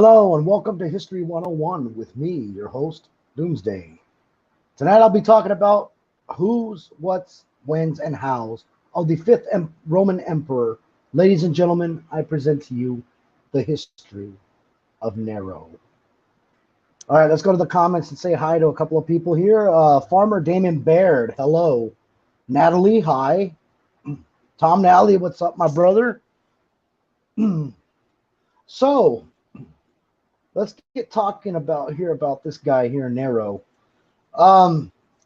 Hello and welcome to History 101 with me, your host, Doomsday. Tonight I'll be talking about who's, what's, when's, and how's of the fifth Roman emperor. Ladies and gentlemen, I present to you the history of Nero. All right, let's go to the comments and say hi to a couple of people here. Farmer Damon Baird, hello. Natalie, hi. Tom Nally, what's up, my brother? So, let's get talking about this guy here, Nero.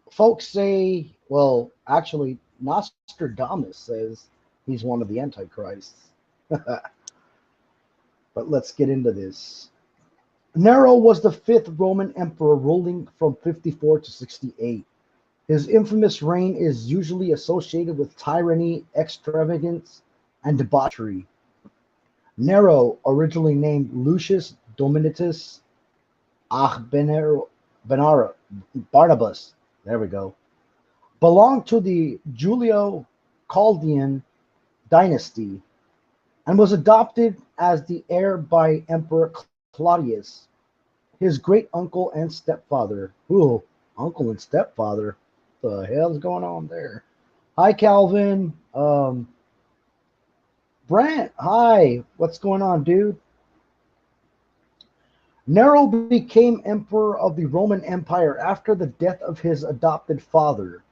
Folks say, well, actually, Nostradamus says he's one of the antichrists. But let's get into this. Nero was the fifth Roman emperor, ruling from 54 to 68. His infamous reign is usually associated with tyranny, extravagance, and debauchery. Nero, originally named Lucius Dominatus Barnabas, there we go, belonged to the Julio-Claudian dynasty and was adopted as the heir by Emperor Claudius, his great uncle and stepfather. Ooh, uncle and stepfather. What the hell's going on there? Hi, Calvin. Brent, hi. What's going on, dude? Nero became emperor of the Roman Empire after the death of his adopted father,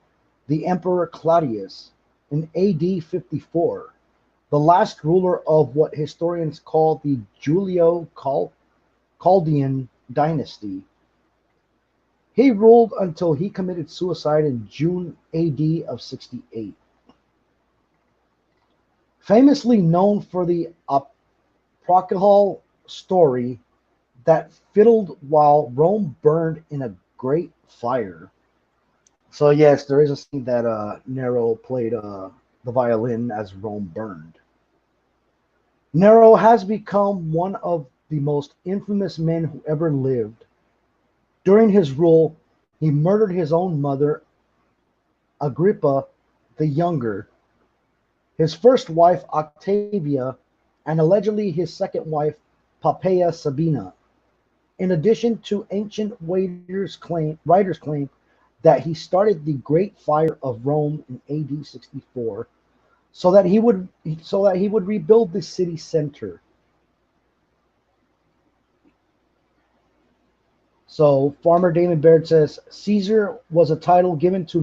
the Emperor Claudius, in AD 54, the last ruler of what historians call the Julio-Claudian dynasty. He ruled until he committed suicide in June AD of 68. Famously known for the apocryphal story that fiddled while Rome burned in a great fire. So yes, there is a scene that Nero played the violin as Rome burned. Nero has become one of the most infamous men who ever lived. During his rule, he murdered his own mother, Agrippa the Younger, his first wife, Octavia, and allegedly his second wife, Poppaea Sabina. In addition to ancient writers claim that he started the Great Fire of Rome in AD 64, so that he would rebuild the city center. So Farmer Damon Baird says Caesar was a title given to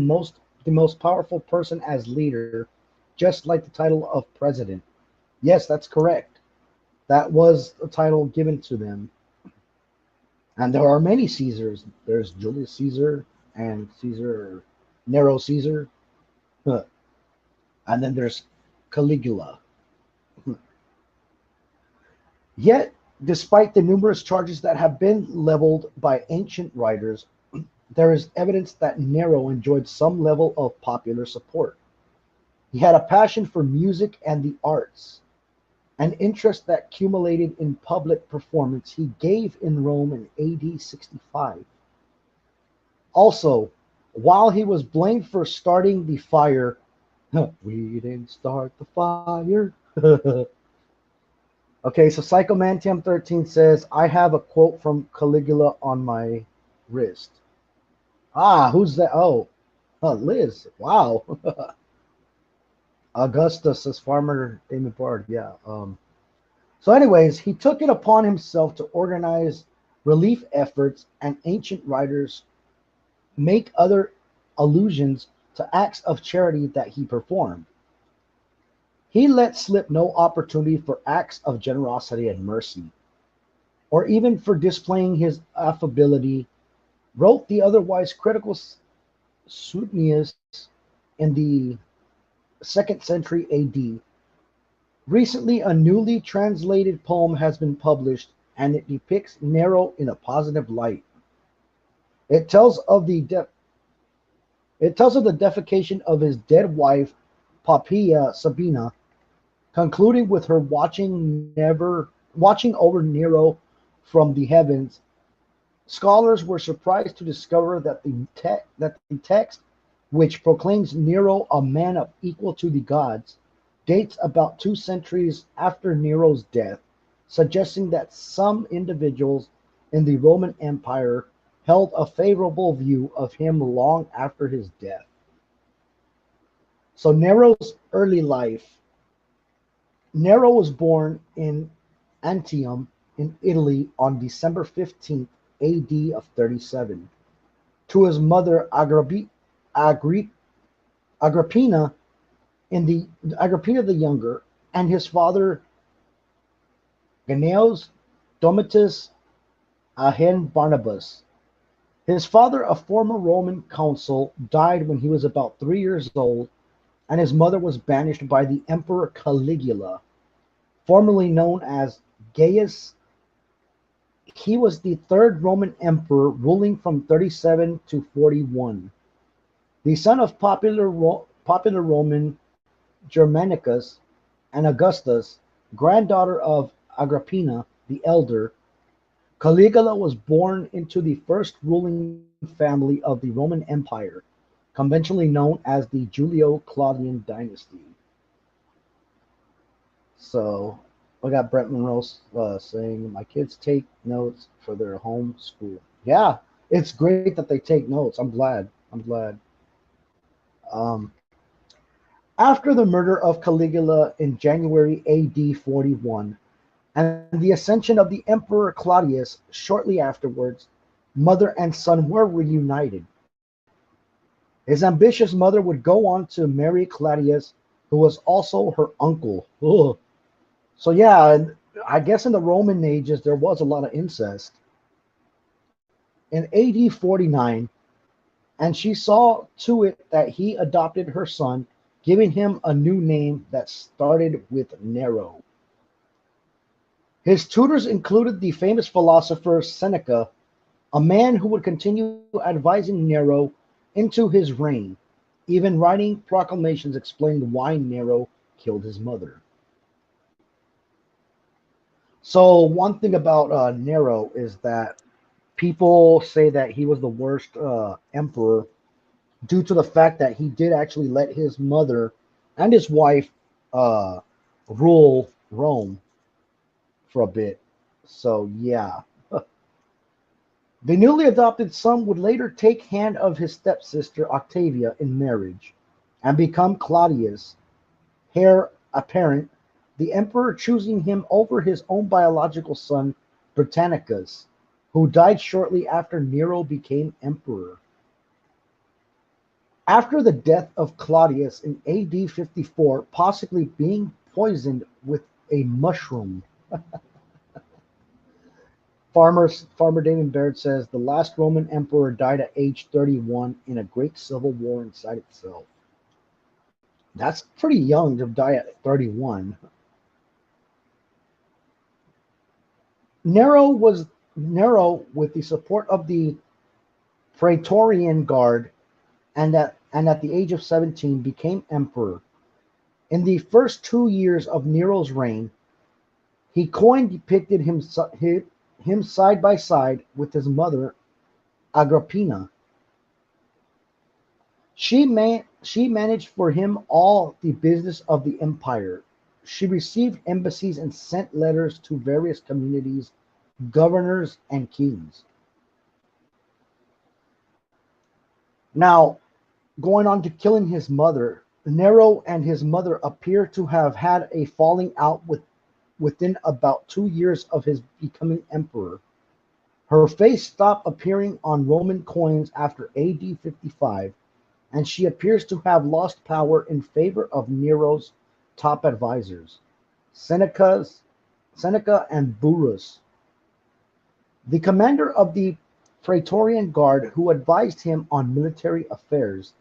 the most powerful person as leader, just like the title of president. Yes, that's correct. That was a title given to them. And there are many Caesars. There's Julius Caesar and Nero Caesar. And then there's Caligula. Yet, despite the numerous charges that have been leveled by ancient writers, there is evidence that Nero enjoyed some level of popular support. He had a passion for music and the arts, an interest that accumulated in public performance he gave in Rome in AD 65. Also, while he was blamed for starting the fire, we didn't start the fire. Okay, so Psychomantium 13 says, I have a quote from Caligula on my wrist. Ah, who's that? Oh, Liz. Wow. Augustus says Farmer Damon Bard. Yeah. So anyways, he took it upon himself to organize relief efforts, and ancient writers make other allusions to acts of charity that he performed. He let slip no opportunity for acts of generosity and mercy, or even for displaying his affability, wrote the otherwise critical Suetonius in the 2nd century AD. Recently, a newly translated poem has been published, and it depicts Nero in a positive light. It tells of the defecation of his dead wife, Poppaea Sabina, concluding with her watching over Nero from the heavens. Scholars were surprised to discover that the text, which proclaims Nero a man of equal to the gods, dates about 2 centuries after Nero's death. suggesting that some individuals in the Roman Empire held a favorable view of him long after his death. So Nero's early life. Nero was born in Antium in Italy on December 15th, AD of 37, to his mother Agri- Agrippina in the Agrippina the Younger and his father Gnaeus Domitius Ahen Barnabas. His father, a former Roman consul, died when he was about 3 years old, and his mother was banished by the Emperor Caligula, formerly known as Gaius. He was the third Roman emperor, ruling from 37 to 41. The son of popular Roman Germanicus and Augustus, granddaughter of Agrippina the Elder, Caligula was born into the first ruling family of the Roman Empire, conventionally known as the Julio-Claudian dynasty. So I got Brent Monroe saying, "My kids take notes for their home school." Yeah, it's great that they take notes. I'm glad. I'm glad. Um, After the murder of Caligula in January AD 41 and the ascension of the Emperor Claudius shortly afterwards, mother and son were reunited. His ambitious mother would go on to marry Claudius, who was also her uncle. Ugh. So yeah, I guess in the Roman ages there was a lot of incest. In AD 49, and she saw to it that he adopted her son, giving him a new name that started with Nero. His tutors included the famous philosopher Seneca, a man who would continue advising Nero into his reign, even writing proclamations explaining why Nero killed his mother. So one thing about Nero is that people say that he was the worst emperor due to the fact that he did actually let his mother and his wife uh, rule Rome for a bit. So yeah, the newly adopted son would later take hand of his stepsister Octavia in marriage, and become Claudius, heir apparent, the emperor choosing him over his own biological son Britannicus, who died shortly after Nero became emperor. After the death of Claudius in AD 54, possibly being poisoned with a mushroom, Farmer Damon Baird says the last Roman emperor died at age 31 in a great civil war inside itself. That's pretty young to die at 31. Nero was Nero, with the support of the Praetorian Guard, and at the age of 17 became emperor. In the first 2 years of Nero's reign, he coin depicted him side by side with his mother Agrippina. She managed for him all the business of the empire. She received embassies and sent letters to various communities, governors, and kings. Now, going on to killing his mother, Nero and his mother appear to have had a falling out within about 2 years of his becoming emperor. Her face stopped appearing on Roman coins after AD 55, and she appears to have lost power in favor of Nero's top advisors, Seneca and Burrus, the commander of the Praetorian Guard who advised him on military affairs.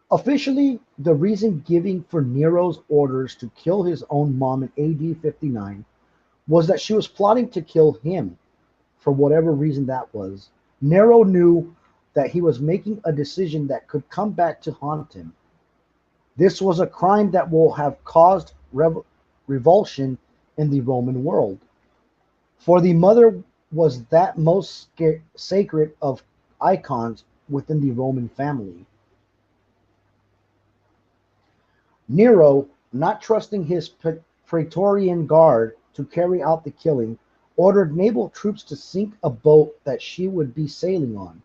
Officially, the reason given for Nero's orders to kill his own mom in AD 59 was that she was plotting to kill him, for whatever reason that was. Nero knew that he was making a decision that could come back to haunt him. This was a crime that will have caused revulsion in the Roman world. For the mother was that most sacred of icons within the Roman family. Nero, not trusting his Praetorian Guard to carry out the killing, ordered naval troops to sink a boat that she would be sailing on.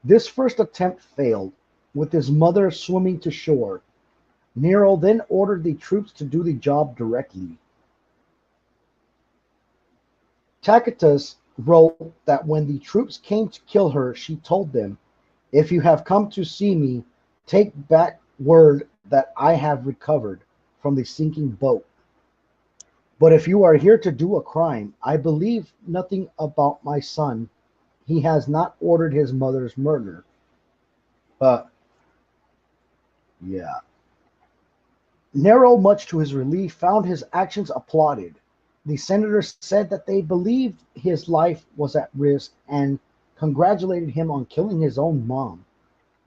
This first attempt failed, with his mother swimming to shore. Nero then ordered the troops to do the job directly. Tacitus wrote that when the troops came to kill her, she told them, "If you have come to see me, take back word that I have recovered from the sinking boat. But if you are here to do a crime, I believe nothing about my son. He has not ordered his mother's murder." But, yeah. Nero, much to his relief, found his actions applauded. The senators said that they believed his life was at risk and congratulated him on killing his own mom.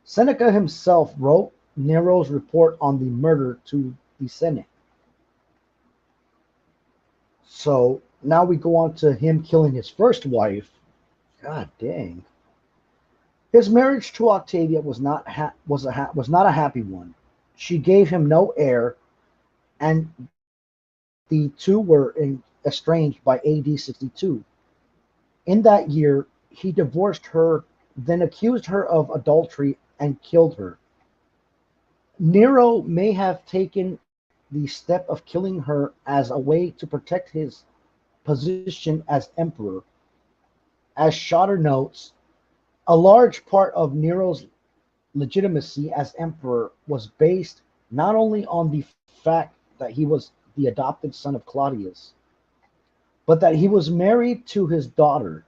Seneca himself wrote Nero's report on the murder to the Senate. So now we go on to him killing his first wife. God dang. His marriage to Octavia was not a happy one. She gave him no heir, and the two were estranged by AD 62. In that year, he divorced her, then accused her of adultery and killed her. Nero may have taken the step of killing her as a way to protect his position as emperor. As Schotter notes, a large part of Nero's legitimacy as emperor was based not only on the fact that he was the adopted son of Claudius, but that he was married to his daughter.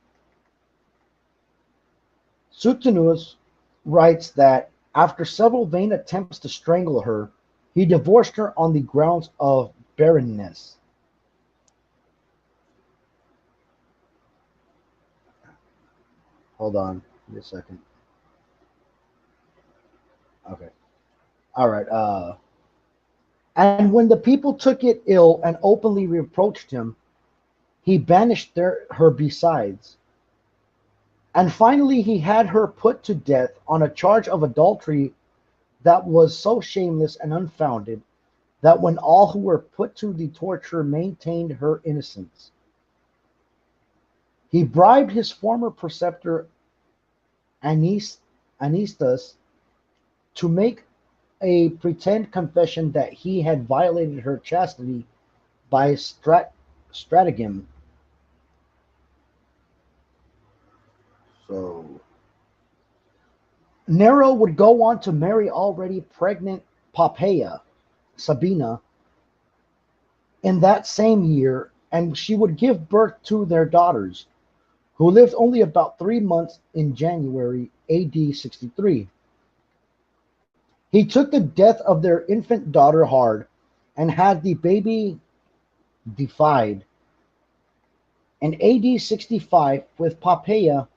Suetonius writes that after several vain attempts to strangle her, he divorced her on the grounds of barrenness. Hold on, give me a second. Okay. All right. And when the people took it ill and openly reproached him, he banished her besides. And finally, he had her put to death on a charge of adultery that was so shameless and unfounded that when all who were put to the torture maintained her innocence, he bribed his former preceptor Anistus to make a pretend confession that he had violated her chastity by stratagem. So Nero would go on to marry already pregnant Poppaea, Sabina, in that same year, and she would give birth to their daughters, who lived only about 3 months in January AD 63. He took the death of their infant daughter hard and had the baby defied. In AD 65, with Poppaea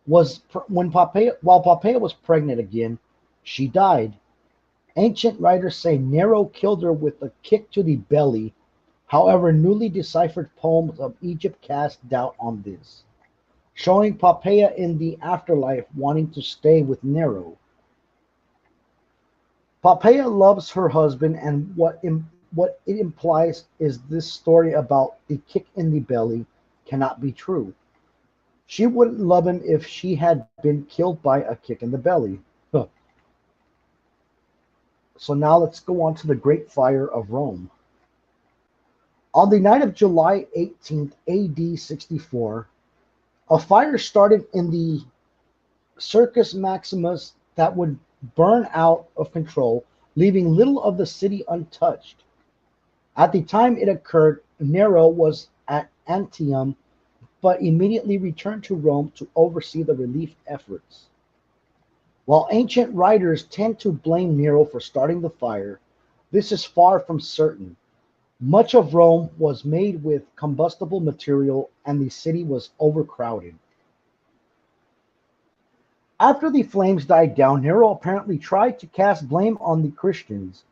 while Poppaea was pregnant again, she died. Ancient writers say Nero killed her with a kick to the belly. However, newly deciphered poems of Egypt cast doubt on this, showing Poppaea in the afterlife wanting to stay with Nero. Poppaea loves her husband, and what it implies is this story about the kick in the belly cannot be true. She wouldn't love him if she had been killed by a kick in the belly. Huh. So now let's go on to the Great Fire of Rome. On the night of July 18th, AD 64, a fire started in the Circus Maximus that would burn out of control, leaving little of the city untouched. At the time it occurred, Nero was at Antium, but immediately returned to Rome to oversee the relief efforts. While ancient writers tend to blame Nero for starting the fire, this is far from certain. Much of Rome was made with combustible material, and the city was overcrowded. After the flames died down, Nero apparently tried to cast blame on the Christians.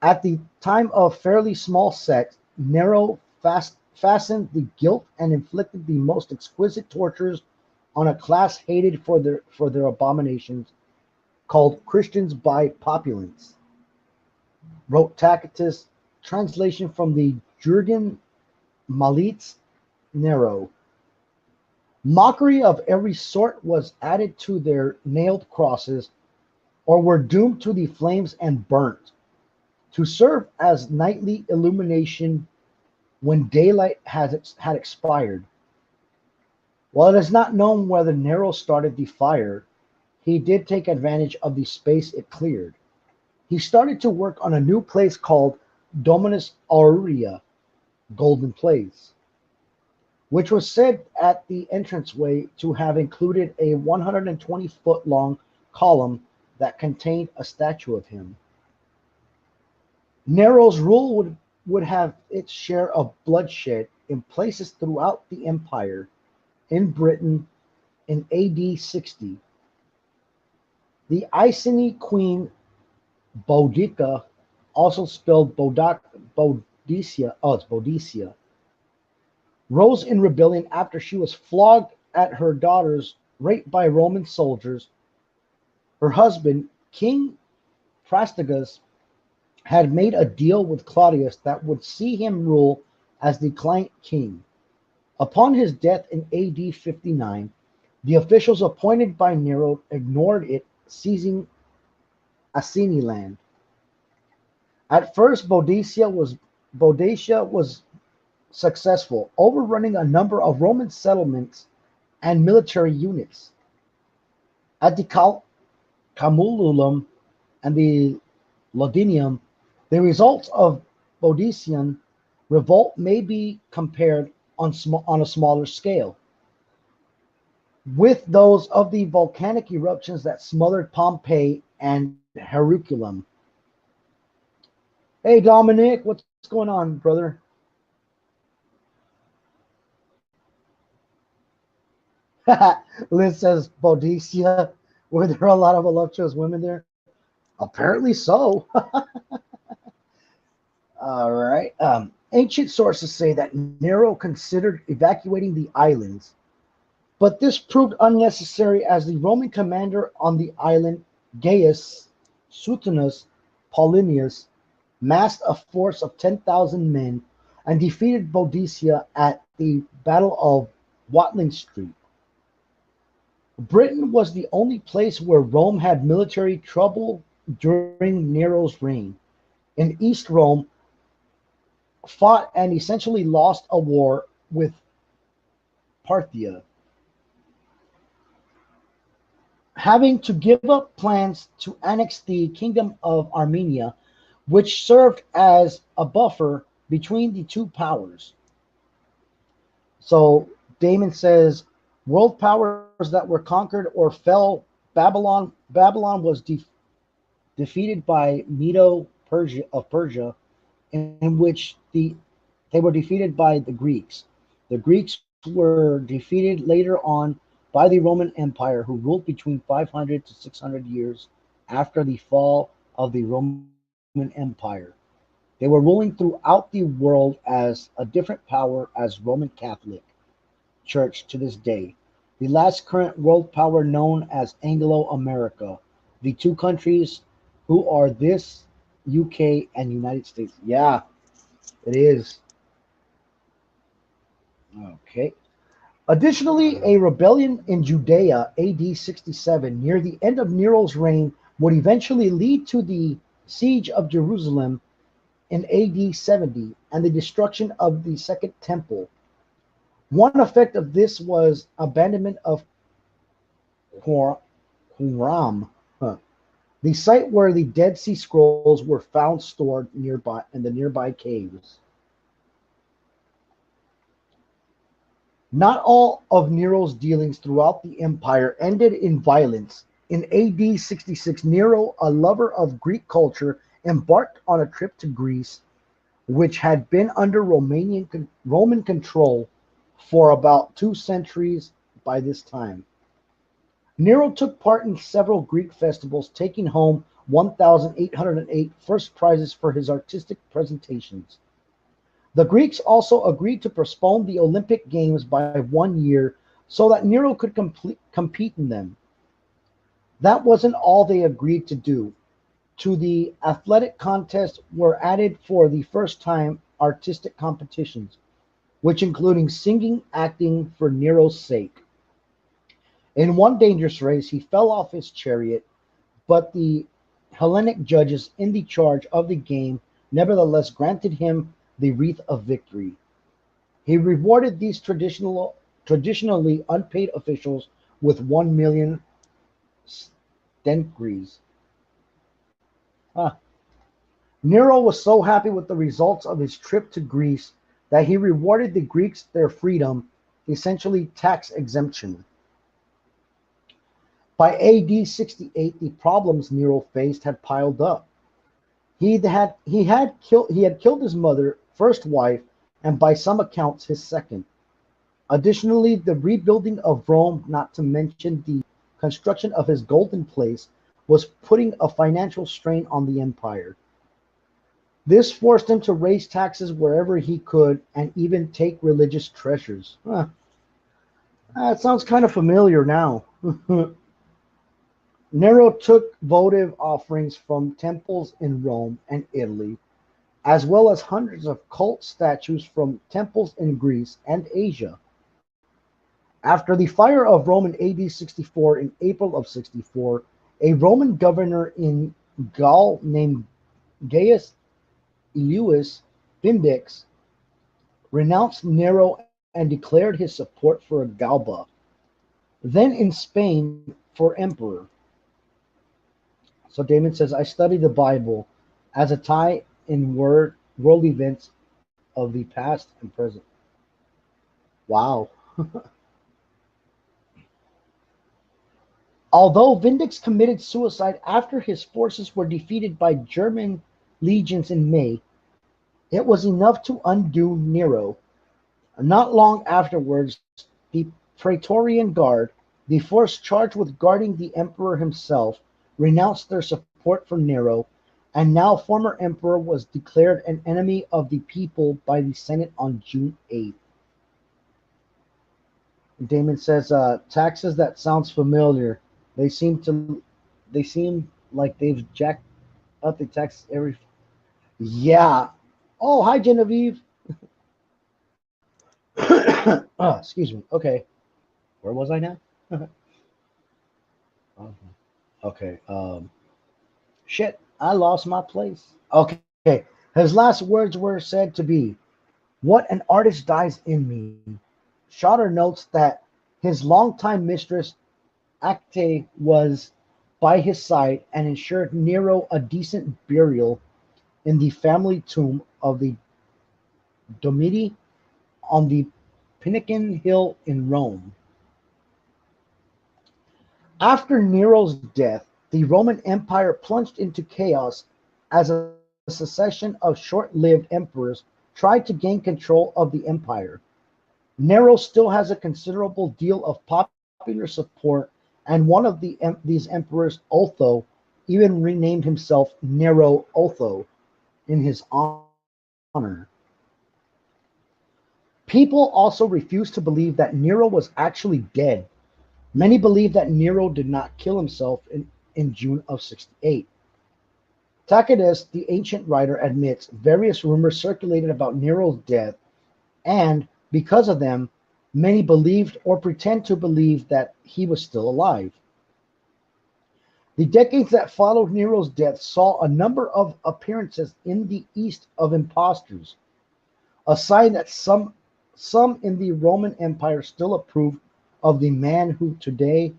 At the time of fairly small sects, Nero fastened the guilt and inflicted the most exquisite tortures on a class hated for their abominations, called Christians by Populace. Wrote Tacitus, translation from the Jurgen Malit's Nero. Mockery of every sort was added to their nailed crosses, or were doomed to the flames and burnt, to serve as nightly illumination when daylight had expired. While it is not known whether Nero started the fire, he did take advantage of the space it cleared. He started to work on a new place called Dominus Aurea, Golden Place, which was said at the entranceway to have included a 120-foot long column that contained a statue of him. Nero's rule would have its share of bloodshed in places throughout the empire. In Britain in AD 60, the Iceni queen Boudica, also spelled Boudicca, oh, it's Boudicca, rose in rebellion after she was flogged at her daughters raped by Roman soldiers. Her husband, King Prastigas, had made a deal with Claudius that would see him rule as the client king. Upon his death in AD 59, the officials appointed by Nero ignored it, seizing Iceni land. At first, Boudicca was successful, overrunning a number of Roman settlements and military units. At the Camululum and the Lodinium, the results of Boudiccan revolt may be compared on a smaller scale with those of the volcanic eruptions that smothered Pompeii and Herculaneum. Hey Dominic, what's going on, brother? Liz says Boudicca. Were there a lot of voluptuous women there? Apparently so. All right. Ancient sources say that Nero considered evacuating the islands, but this proved unnecessary as the Roman commander on the island, Gaius Suetonius Paulinius, massed a force of 10,000 men and defeated Boudicca at the Battle of Watling Street. Britain was the only place where Rome had military trouble during Nero's reign. In East Rome, fought and essentially lost a war with Parthia, having to give up plans to annex the Kingdom of Armenia, which served as a buffer between the two powers. So Damon says, world powers that were conquered or fell. Babylon was defeated by Medo Persia, in which they were defeated by the Greeks. The Greeks were defeated later on by the Roman Empire, who ruled between 500 to 600 years after the fall of the Roman Empire. They were ruling throughout the world as a different power as Roman Catholic Church to this day. The last current world power known as Anglo-America. The two countries who are this UK and United States. Yeah, it is. Okay. Additionally, a rebellion in Judea, AD 67, near the end of Nero's reign, would eventually lead to the siege of Jerusalem in AD 70 and the destruction of the Second Temple. One effect of this was abandonment of Qumran, the site where the Dead Sea Scrolls were found stored nearby in the nearby caves. Not all of Nero's dealings throughout the empire ended in violence. In AD 66, Nero, a lover of Greek culture, embarked on a trip to Greece, which had been under Roman control for about 2 centuries by this time. Nero took part in several Greek festivals, taking home 1,808 first prizes for his artistic presentations. The Greeks also agreed to postpone the Olympic Games by 1 year so that Nero could compete in them. That wasn't all they agreed to do. To the athletic contest were added for the first time artistic competitions. which including singing, acting for Nero's sake. In one dangerous race, he fell off his chariot, but the Hellenic judges in the charge of the game nevertheless granted him the wreath of victory. He rewarded these traditionally unpaid officials with 1 million denarii. Huh. Nero was so happy with the results of his trip to Greece that he rewarded the Greeks their freedom, essentially tax exemption. By AD 68, the problems Nero faced had piled up. He had killed his mother, first wife, and by some accounts his second. Additionally, the rebuilding of Rome, not to mention the construction of his golden place, was putting a financial strain on the empire. This forced him to raise taxes wherever he could and even take religious treasures. Huh. That sounds kind of familiar now. Nero took votive offerings from temples in Rome and Italy, as well as hundreds of cult statues from temples in Greece and Asia. After the fire of Rome in AD 64, in April of 64, a Roman governor in Gaul named Gaius Lewis Vindex renounced Nero and declared his support for Galba, then in Spain, for emperor. So Damon says, I study the Bible as a tie in world events of the past and present. Wow. Although Vindex committed suicide after his forces were defeated by German legions in May, it was enough to undo Nero. Not long afterwards, the Praetorian Guard, the force charged with guarding the emperor himself, renounced their support for Nero, and now former emperor was declared an enemy of the people by the Senate on June 8th. Damon says, taxes, that sounds familiar. They they seem like they've jacked up the taxes every. Yeah. Oh, hi Genevieve. Excuse me. Okay, where was I now? Okay. Shit, I lost my place. Okay. His last words were said to be, "What an artist dies in me." Schotter notes that his longtime mistress Acte was by his side and ensured Nero a decent burial in the family tomb of the Domiti on the Pincian Hill in Rome. After Nero's death, the Roman Empire plunged into chaos as a succession of short-lived emperors tried to gain control of the empire. Nero still has a considerable deal of popular support, and one of these emperors, Otho, even renamed himself Nero Otho in his honor. People also refuse to believe that Nero was actually dead. Many believe that Nero did not kill himself in June of 68. Tacitus, the ancient writer, admits various rumors circulated about Nero's death, and because of them, many believed or pretend to believe that he was still alive. The decades that followed Nero's death saw a number of appearances in the East of impostors, a sign that some in the Roman Empire still approved of the man who today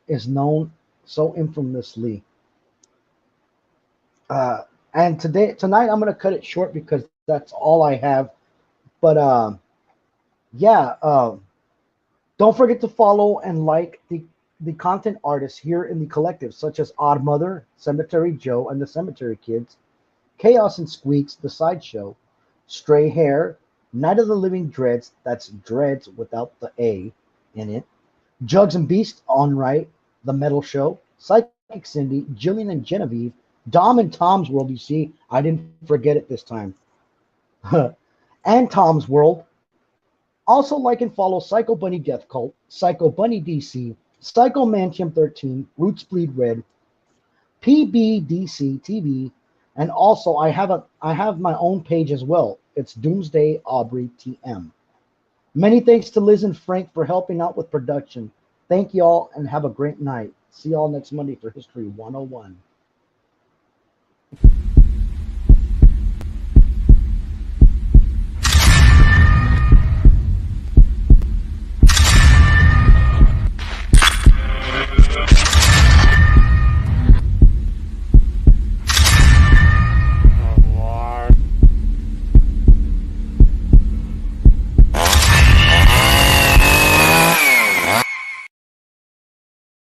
is known so infamously. And tonight, I'm going to cut it short because that's all I have. But yeah, don't forget to follow and like the content artists here in the collective, such as Odd Mother, Cemetery Joe and the Cemetery Kids, Chaos and Squeaks, the Sideshow, Stray Hair, Night of the Living Dreads, that's Dreads without the A in it, Jugs and Beast on Right, The Metal Show, Psychic Cindy, Jillian and Genevieve, Dom and Tom's World, you see, I didn't forget it this time, and Tom's World. Also like and follow Psycho Bunny Death Cult, Psycho Bunny DC, Psycho Mantium 13, Roots Bleed Red, PBDC TV, and also I have my own page as well. It's Doomsday Aubrey TM. Many thanks to Liz and Frank for helping out with production. Thank you all and have a great night. See y'all next Monday for History 101.